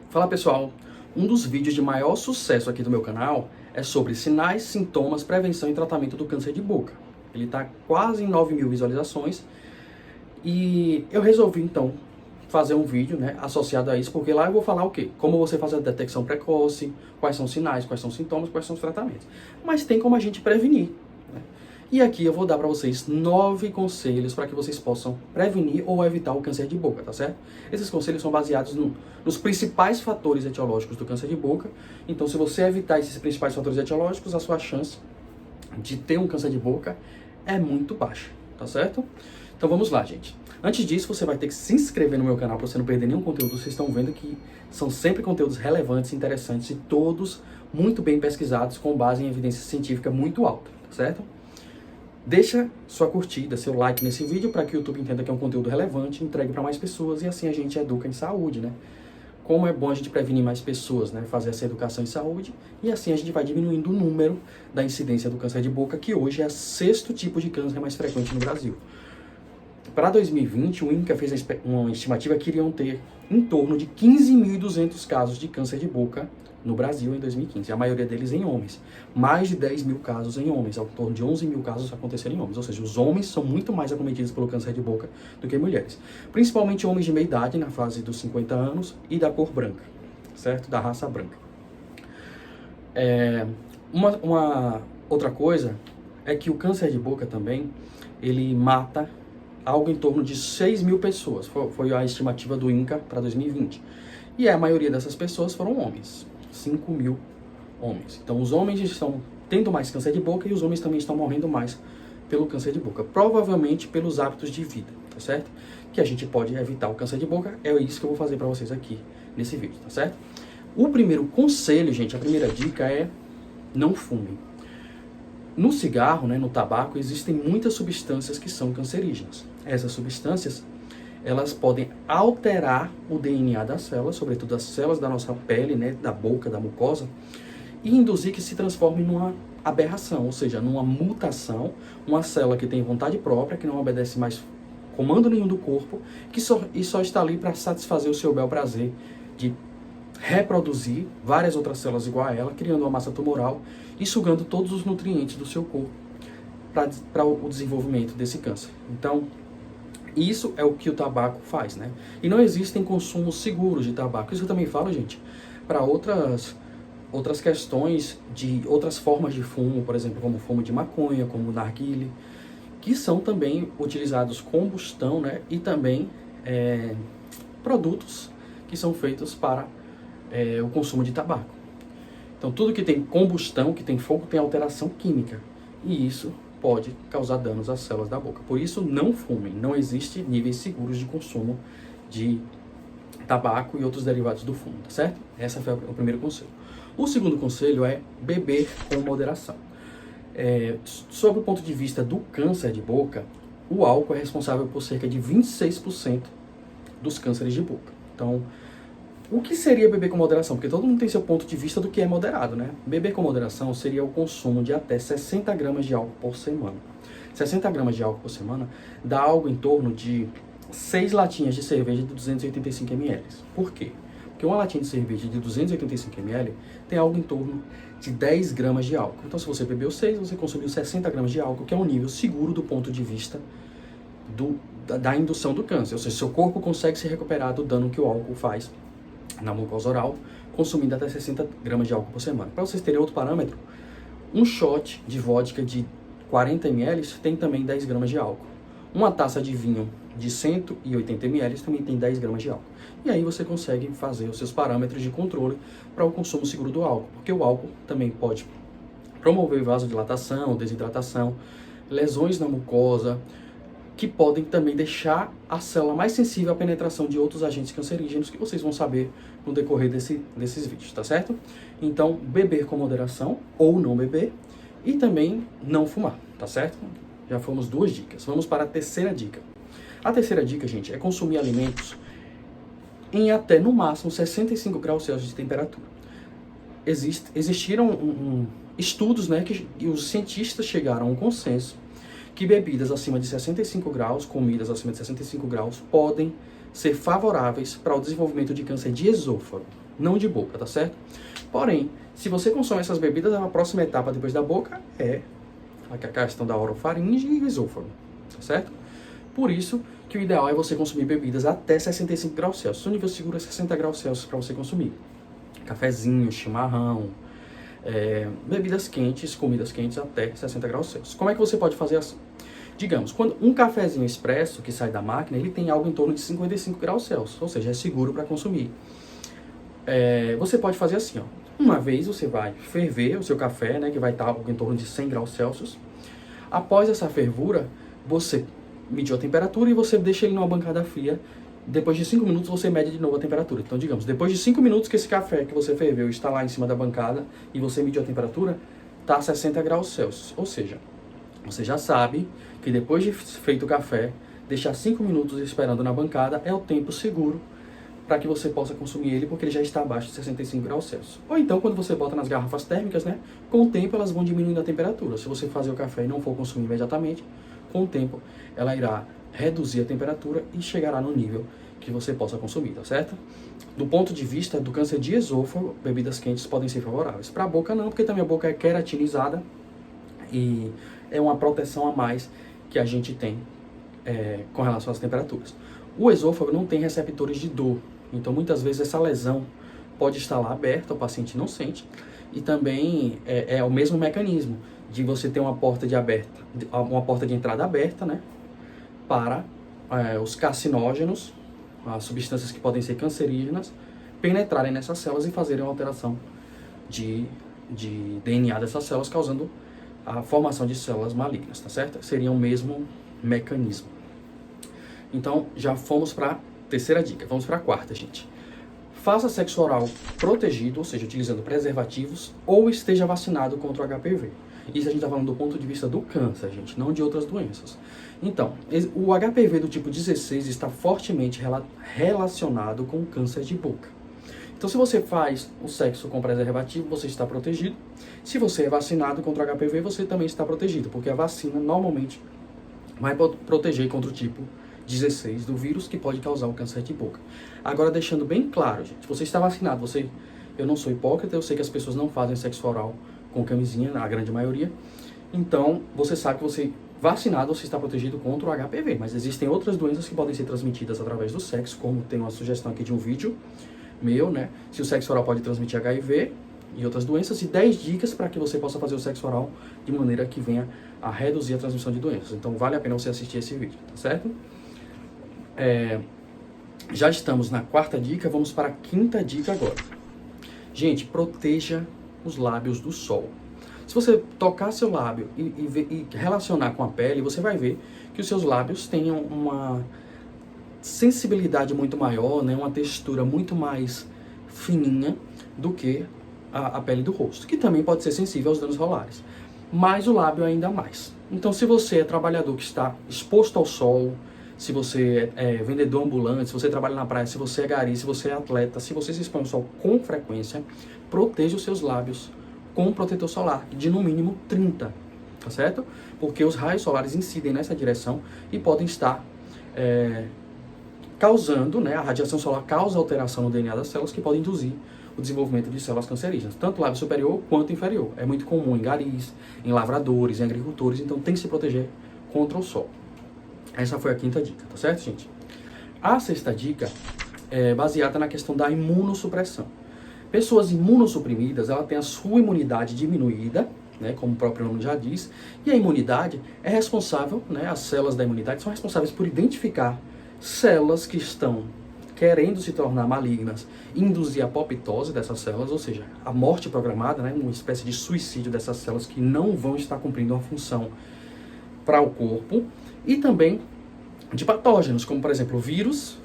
Fala pessoal, um dos vídeos de maior sucesso aqui do meu canal é sobre sinais, sintomas, prevenção e tratamento do câncer de boca. Ele está quase em 9.000 visualizações e eu resolvi então fazer um vídeo associado a isso, porque lá eu vou falar o quê? Como você fazer a detecção precoce, quais são os sinais, quais são os sintomas, quais são os tratamentos. Mas tem como a gente prevenir. E aqui eu vou dar para vocês 9 conselhos para que vocês possam prevenir ou evitar o câncer de boca, tá certo? Esses conselhos são baseados nos principais fatores etiológicos do câncer de boca. Então, se você evitar esses principais fatores etiológicos, a sua chance de ter um câncer de boca é muito baixa, tá certo? Então vamos lá, gente. Antes disso, você vai ter que se inscrever no meu canal para você não perder nenhum conteúdo. Vocês estão vendo que são sempre conteúdos relevantes, interessantes e todos muito bem pesquisados com base em evidência científica muito alta, tá certo? Deixa sua curtida, seu like nesse vídeo para que o YouTube entenda que é um conteúdo relevante, entregue para mais pessoas e assim a gente educa em saúde, né? Como é bom a gente prevenir mais pessoas, né? Fazer essa educação em saúde e assim a gente vai diminuindo o número da incidência do câncer de boca, que hoje é o 6º tipo de câncer mais frequente no Brasil. Para 2020, o INCA fez uma estimativa que iriam ter em torno de 15.200 casos de câncer de boca no Brasil em 2015, a maioria deles em homens. Mais de 10.000 casos em homens, ao torno de 11.000 casos aconteceram em homens. Ou seja, os homens são muito mais acometidos pelo câncer de boca do que mulheres. Principalmente homens de meia idade, na fase dos 50 anos, e da cor branca, certo? Da raça branca. Uma outra coisa é que o câncer de boca também, ele mata algo em torno de 6.000 pessoas. Foi a estimativa do INCA para 2020. E a maioria dessas pessoas foram homens. 5.000 homens. Então, os homens estão tendo mais câncer de boca e os homens também estão morrendo mais pelo câncer de boca. Provavelmente pelos hábitos de vida, tá certo? Que a gente pode evitar o câncer de boca. É isso que eu vou fazer para vocês aqui nesse vídeo, tá certo? O primeiro conselho, gente, a primeira dica é não fumem. No cigarro, no tabaco, existem muitas substâncias que são cancerígenas. Essas substâncias, elas podem alterar o DNA das células, sobretudo as células da nossa pele, da boca, da mucosa, e induzir que se transforme numa aberração, ou seja, numa mutação, uma célula que tem vontade própria, que não obedece mais comando nenhum do corpo, que só está ali para satisfazer o seu bel prazer de reproduzir várias outras células igual a ela, criando uma massa tumoral e sugando todos os nutrientes do seu corpo para o desenvolvimento desse câncer. Então, isso é o que o tabaco faz, E não existem consumos seguros de tabaco. Isso eu também falo, gente, para outras questões de outras formas de fumo, por exemplo, como fumo de maconha, como narguilé, que são também utilizados combustão, e também produtos que são feitos para o consumo de tabaco. Então, tudo que tem combustão, que tem fogo, tem alteração química. E isso pode causar danos às células da boca. Por isso, não fumem. Não existe níveis seguros de consumo de tabaco e outros derivados do fumo, tá certo? Esse foi o primeiro conselho. O segundo conselho é beber com moderação. Sob o ponto de vista do câncer de boca, o álcool é responsável por cerca de 26% dos cânceres de boca. Então, o que seria beber com moderação? Porque todo mundo tem seu ponto de vista do que é moderado, Beber com moderação seria o consumo de até 60 gramas de álcool por semana. 60 gramas de álcool por semana dá algo em torno de 6 latinhas de cerveja de 285 ml. Por quê? Porque uma latinha de cerveja de 285 ml tem algo em torno de 10 gramas de álcool. Então, se você bebeu 6, você consumiu 60 gramas de álcool, que é um nível seguro do ponto de vista da indução do câncer. Ou seja, seu corpo consegue se recuperar do dano que o álcool faz na mucosa oral, consumindo até 60 gramas de álcool por semana. Para vocês terem outro parâmetro, um shot de vodka de 40 ml tem também 10 gramas de álcool. Uma taça de vinho de 180 ml também tem 10 gramas de álcool. E aí você consegue fazer os seus parâmetros de controle para o consumo seguro do álcool, porque o álcool também pode promover vasodilatação, desidratação, lesões na mucosa, que podem também deixar a célula mais sensível à penetração de outros agentes cancerígenos, que vocês vão saber no decorrer desses vídeos, tá certo? Então, beber com moderação ou não beber e também não fumar, tá certo? Já fomos 2 dicas. Vamos para a terceira dica. A terceira dica, gente, é consumir alimentos em até, no máximo, 65 graus Celsius de temperatura. Existiram estudos, que os cientistas chegaram a um consenso que bebidas acima de 65 graus, comidas acima de 65 graus, podem ser favoráveis para o desenvolvimento de câncer de esôfago. não de boca, tá certo? Porém, se você consome essas bebidas, a próxima etapa depois da boca é a questão da orofaringe e esôfago, tá certo? Por isso que o ideal é você consumir bebidas até 65 graus Celsius. O nível seguro é 60 graus Celsius para você consumir. Cafezinho, chimarrão, bebidas quentes, comidas quentes até 60 graus Celsius. Como é que você pode fazer assim? Digamos, quando um cafezinho expresso que sai da máquina, ele tem algo em torno de 55 graus Celsius, ou seja, é seguro para consumir. Você pode fazer assim, ó. Uma vez você vai ferver o seu café, né, que vai estar algo em torno de 100 graus Celsius. Após essa fervura, você mediu a temperatura e você deixa ele numa bancada fria. Depois de 5 minutos você mede de novo a temperatura. Então, digamos, depois de 5 minutos que esse café que você ferveu está lá em cima da bancada e você mediu a temperatura, está a 60 graus Celsius. Ou seja, você já sabe que depois de feito o café, deixar 5 minutos esperando na bancada é o tempo seguro para que você possa consumir ele, porque ele já está abaixo de 65 graus Celsius. Ou então, quando você bota nas garrafas térmicas, né, com o tempo elas vão diminuindo a temperatura. Se você fazer o café e não for consumir imediatamente, com o tempo ela irá reduzir a temperatura e chegará no nível que você possa consumir, tá certo? Do ponto de vista do câncer de esôfago, bebidas quentes podem ser favoráveis. Para a boca não, porque também a boca é queratinizada e é uma proteção a mais que a gente tem com relação às temperaturas. O esôfago não tem receptores de dor, então muitas vezes essa lesão pode estar lá aberta, o paciente não sente, e também é o mesmo mecanismo de você ter uma porta de entrada aberta, né, para os carcinógenos, as substâncias que podem ser cancerígenas, penetrarem nessas células e fazerem uma alteração de DNA dessas células, causando a formação de células malignas, tá certo? Seria o mesmo mecanismo. Então, já fomos para a terceira dica. Vamos para a quarta, gente. Faça sexo oral protegido, ou seja, utilizando preservativos, ou esteja vacinado contra o HPV. Isso a gente está falando do ponto de vista do câncer, gente, não de outras doenças. Então, o HPV do tipo 16 está fortemente relacionado com o câncer de boca. Então, se você faz o sexo com preservativo, você está protegido. Se você é vacinado contra o HPV, você também está protegido, porque a vacina normalmente vai proteger contra o tipo 16 do vírus que pode causar o câncer de boca. Agora, deixando bem claro, gente, você está vacinado, eu não sou hipócrita, eu sei que as pessoas não fazem sexo oral com camisinha, na grande maioria. Então, você sabe que você vacinado, você está protegido contra o HPV, mas existem outras doenças que podem ser transmitidas através do sexo, como tem uma sugestão aqui de um vídeo meu, né? Se o sexo oral pode transmitir HIV e outras doenças, e 10 dicas para que você possa fazer o sexo oral de maneira que venha a reduzir a transmissão de doenças. Então, vale a pena você assistir esse vídeo, tá certo? Já estamos na quarta dica, vamos para a quinta dica agora. Gente, proteja os lábios do sol. Se você tocar seu lábio e relacionar com a pele, você vai ver que os seus lábios têm uma sensibilidade muito maior, né? Uma textura muito mais fininha do que a pele do rosto, que também pode ser sensível aos danos solares, mas o lábio ainda mais. Então, se você é trabalhador que está exposto ao sol, se você é vendedor ambulante, se você trabalha na praia, se você é gari, se você é atleta, se você se expõe ao sol com frequência, proteja os seus lábios com um protetor solar de no mínimo 30, tá certo? Porque os raios solares incidem nessa direção e podem estar causando, né, a radiação solar causa alteração no DNA das células que pode induzir o desenvolvimento de células cancerígenas, tanto lábio superior quanto inferior. É muito comum em garis, em lavradores, em agricultores, então tem que se proteger contra o sol. Essa foi a quinta dica, tá certo, gente? A sexta dica é baseada na questão da imunossupressão. Pessoas imunossuprimidas, ela tem a sua imunidade diminuída, né, como o próprio nome já diz, e a imunidade é responsável, né, as células da imunidade são responsáveis por identificar células que estão querendo se tornar malignas, induzir a apoptose dessas células, ou seja, a morte programada, né, uma espécie de suicídio dessas células que não vão estar cumprindo uma função para o corpo, e também de patógenos, como por exemplo o vírus,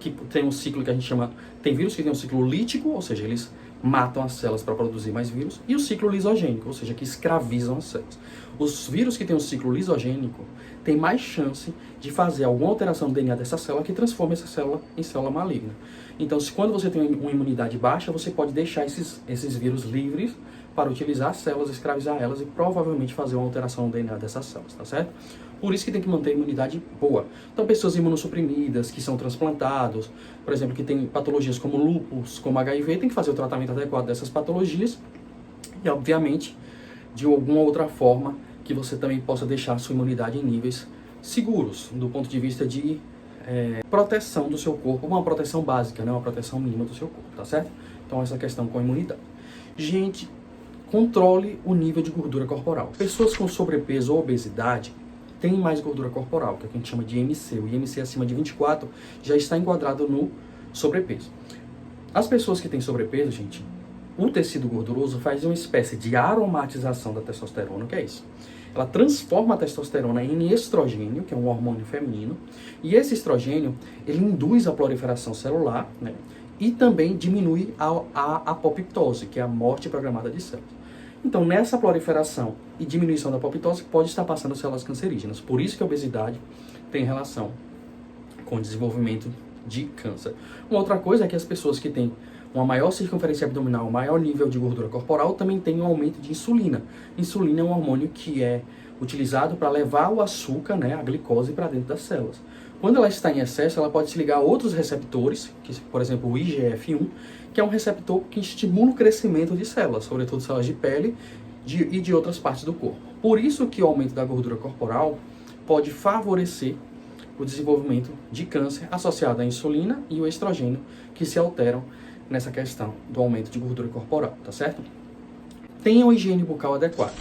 que tem um ciclo que a gente chama, tem vírus que tem um ciclo lítico, ou seja, eles matam as células para produzir mais vírus, e o ciclo lisogênico, ou seja, que escravizam as células. Os vírus que têm um ciclo lisogênico têm mais chance de fazer alguma alteração no DNA dessa célula que transforma essa célula em célula maligna. Então, quando você tem uma imunidade baixa, você pode deixar esses vírus livres para utilizar as células, escravizar elas e provavelmente fazer uma alteração no DNA dessas células, tá certo? Por isso que tem que manter a imunidade boa. Então, pessoas imunossuprimidas, que são transplantados, por exemplo, que têm patologias como lúpus, como HIV, tem que fazer o tratamento adequado dessas patologias. E, obviamente, de alguma outra forma, que você também possa deixar a sua imunidade em níveis seguros, do ponto de vista de proteção do seu corpo, uma proteção básica, né? Uma proteção mínima do seu corpo, tá certo? Então, essa questão com a imunidade. Gente, controle o nível de gordura corporal. Pessoas com sobrepeso ou obesidade têm mais gordura corporal, que é o que a gente chama de IMC. O IMC acima de 24 já está enquadrado no sobrepeso. As pessoas que têm sobrepeso, gente, o tecido gorduroso faz uma espécie de aromatização da testosterona, que é isso? Ela transforma a testosterona em estrogênio, que é um hormônio feminino, e esse estrogênio, ele induz a proliferação celular, né? E também diminui a apoptose, que é a morte programada de células. Então, nessa proliferação e diminuição da apoptose, pode estar passando células cancerígenas. Por isso que a obesidade tem relação com o desenvolvimento de câncer. Uma outra coisa é que as pessoas que têm uma maior circunferência abdominal, um maior nível de gordura corporal, também tem um aumento de insulina. Insulina é um hormônio que é utilizado para levar o açúcar, né, a glicose, para dentro das células. Quando ela está em excesso, ela pode se ligar a outros receptores, que, por exemplo, o IGF-1, que é um receptor que estimula o crescimento de células, sobretudo células de pele e de outras partes do corpo. Por isso que o aumento da gordura corporal pode favorecer o desenvolvimento de câncer associado à insulina e o estrogênio, que se alteram nessa questão do aumento de gordura corporal, tá certo? Tenha uma higiene bucal adequada.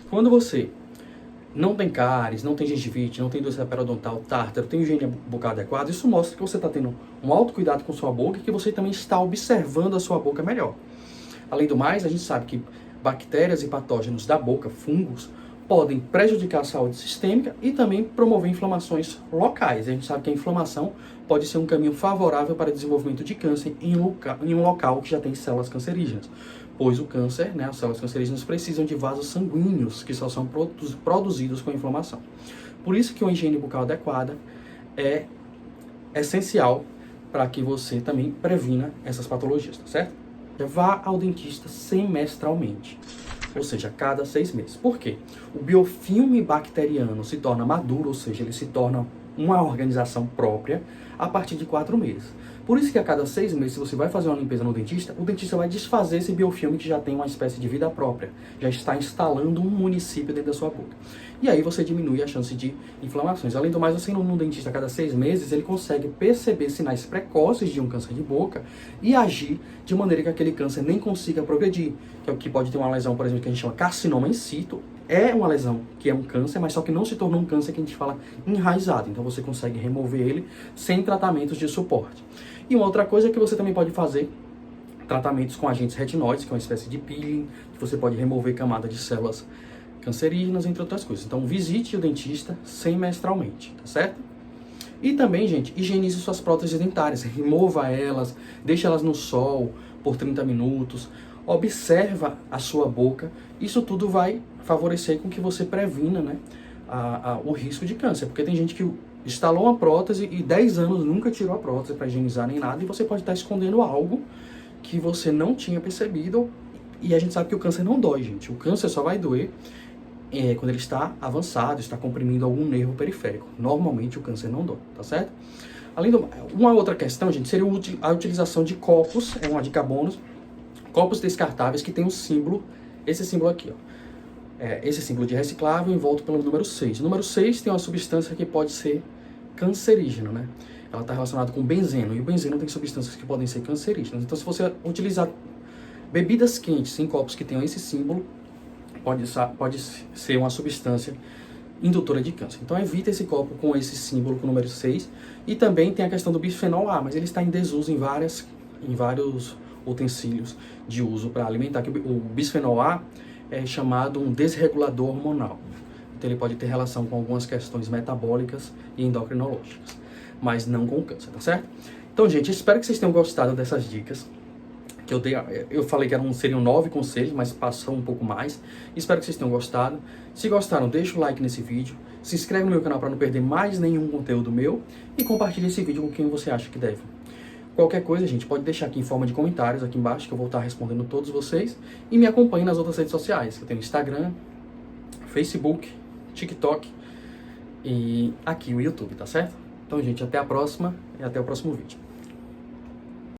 Quando você não tem cáries, não tem gengivite, não tem doença periodontal, tártaro, tem higiene bucal adequada, isso mostra que você está tendo um autocuidado com sua boca e que você também está observando a sua boca melhor. Além do mais, a gente sabe que bactérias e patógenos da boca, fungos, podem prejudicar a saúde sistêmica e também promover inflamações locais. A gente sabe que a inflamação pode ser um caminho favorável para o desenvolvimento de câncer em um local que já tem células cancerígenas. Pois o câncer, né, as células cancerígenas precisam de vasos sanguíneos que só são produzidos com a inflamação. Por isso que uma higiene bucal adequada é essencial para que você também previna essas patologias, tá certo? Vá ao dentista semestralmente, ou seja, a cada 6 meses. Por quê? O biofilme bacteriano se torna maduro, ou seja, ele se torna uma organização própria a partir de 4 meses. Por isso que a cada 6 meses, se você vai fazer uma limpeza no dentista, o dentista vai desfazer esse biofilme que já tem uma espécie de vida própria, já está instalando um município dentro da sua boca. E aí você diminui a chance de inflamações. Além do mais, você indo no dentista a cada 6 meses, ele consegue perceber sinais precoces de um câncer de boca e agir de maneira que aquele câncer nem consiga progredir, que é o que pode ter uma lesão, por exemplo, que a gente chama carcinoma in situ. É uma lesão que é um câncer, mas só que não se tornou um câncer que a gente fala enraizado. Então você consegue remover ele sem tratamentos de suporte. E uma outra coisa é que você também pode fazer tratamentos com agentes retinóides, que é uma espécie de peeling, que você pode remover camada de células cancerígenas, entre outras coisas. Então visite o dentista semestralmente, tá certo? E também, gente, higienize suas próteses dentárias, remova elas, deixe elas no sol por 30 minutos, observa a sua boca. Isso tudo vai favorecer com que você previna, né, o risco de câncer, porque tem gente que instalou uma prótese e 10 anos nunca tirou a prótese para higienizar nem nada, e você pode estar escondendo algo que você não tinha percebido. E a gente sabe que o câncer não dói, gente. O câncer só vai doer quando ele está avançado, está comprimindo algum nervo periférico. Normalmente o câncer não dói, tá certo? Uma outra questão, gente, seria a utilização de copos, é uma dica bônus, copos descartáveis que tem um símbolo, esse símbolo aqui, ó. Esse símbolo de reciclável envolto pelo número 6. O número 6 tem uma substância que pode ser cancerígena, né? Ela está relacionada com benzeno, e o benzeno tem substâncias que podem ser cancerígenas. Então, se você utilizar bebidas quentes em copos que tenham esse símbolo, pode ser uma substância indutora de câncer. Então, evite esse copo com esse símbolo, com o número 6. E também tem a questão do bisfenol A, mas ele está em desuso em vários utensílios de uso para alimentar. O bisfenol A é chamado um desregulador hormonal. Então, ele pode ter relação com algumas questões metabólicas e endocrinológicas, mas não com câncer, tá certo? Então, gente, espero que vocês tenham gostado dessas dicas que eu dei. Eu falei que seriam 9 conselhos, mas passou um pouco mais. Espero que vocês tenham gostado. Se gostaram, deixa o like nesse vídeo, se inscreve no meu canal para não perder mais nenhum conteúdo meu e compartilhe esse vídeo com quem você acha que deve. Qualquer coisa, gente, pode deixar aqui em forma de comentários aqui embaixo, que eu vou estar respondendo todos vocês. E me acompanhe nas outras redes sociais. Eu tenho Instagram, Facebook, TikTok e aqui o YouTube, tá certo? Então, gente, até a próxima e até o próximo vídeo.